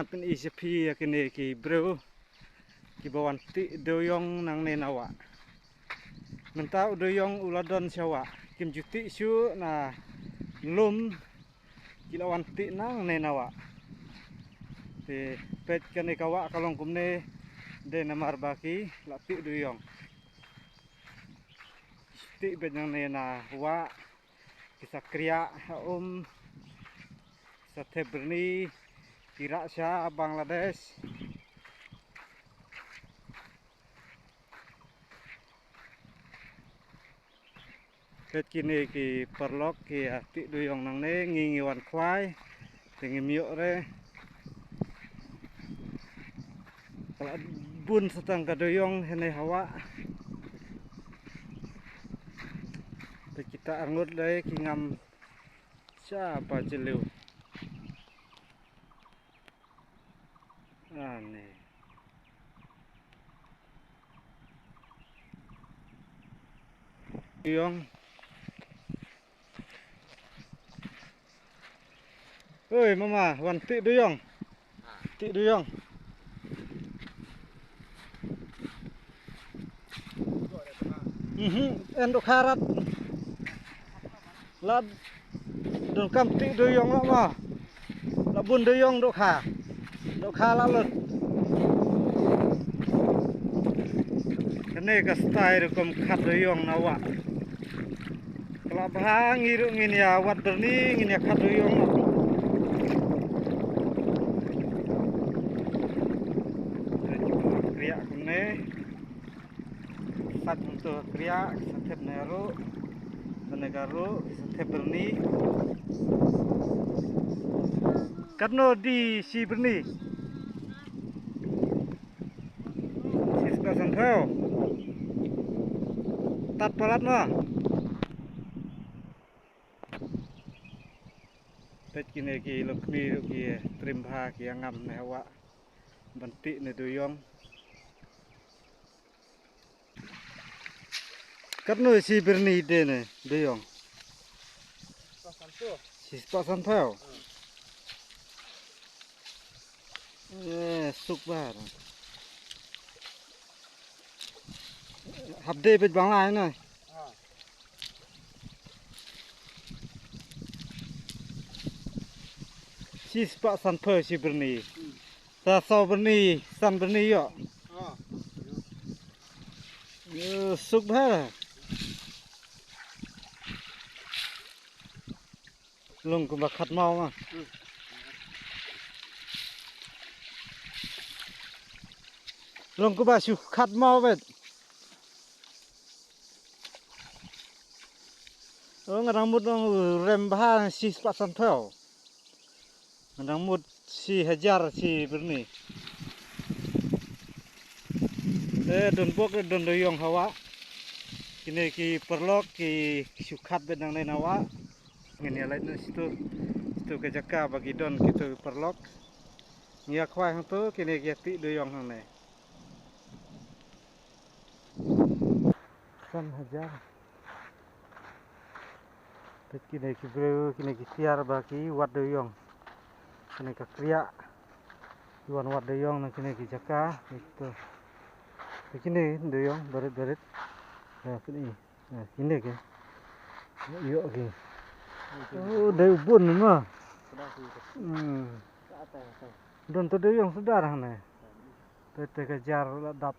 pen ICP kini ki bro ki bawanti doyong nang nenawa mentau doyong uladon syawa kim juti syu na lum kilawanti nang nenawa te pet kani kawa kalong kumne de namar baki lati doyong ti bet nang nena wa kisah kriya Sathe Berni Kira Shah Bangladesh pet kini ki perlok ki ati doyong nang ne ngingi wan kwai tengi miok re bun setang ka doyong hene hawa pet kita angut le ki ngam siapa jeliu aneh doyong oi mama wan ti doyong ti doyong endok harat lad don kam ti doyong la ma la bun doyong dok ha la lut kene ka style kom khat doyong nawa kala bhang iru ngin ya wat berni ngin ya khat doyong kriya kumne sat untuk kriya Sathe Nehru Negara Sathe Berni Karno di si Berni si sepasan kau tat palat ma pet kini ki lokmi ki trimha ki angam newa banti ne doyong Karno si Berni de ne doyong si sepasan kau suk bar habde bet bangla na si sepasan kau si Berni sa so Berni san Berni yo suk bar lung cũng bạc khát mau mà lung cũng bạc khát mau vậy ngadang mut rem bah si pasan theo ngadang mut si hajar si Berni don bok don doyong hawa kini ki perlok ki sukhat benang ne nawa ngini lai na situ ke jaka bagi don kitu perlok ngia khwai hang tu kini ki ti doyong hang ne san hajar pet kini ki bro kini ki siar bagi wat doyong kini ka kriya iwan wat doyong na kini ki jaka itu kini doyong berit kini ke yuk ke dari ubun mah don tu doyong sedar hane tete kejar ladap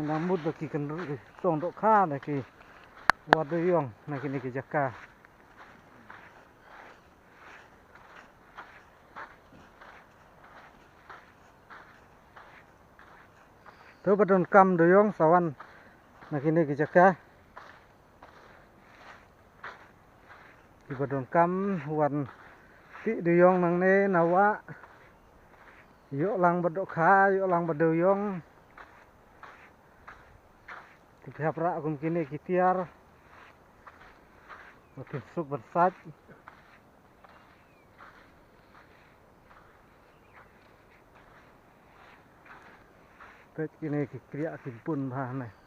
nambut bagi kendur song dok kha na ki wat doyong na kini ki jaka tu badon kam doyong sawan na kini ki jaka ki badon kam wan ti doyong nang ne nawa yuk lang badok kha yuk lang badoyong ki hapra kum kini ki tiar makin suk bersat pet kini ki kriya ki pun bah ne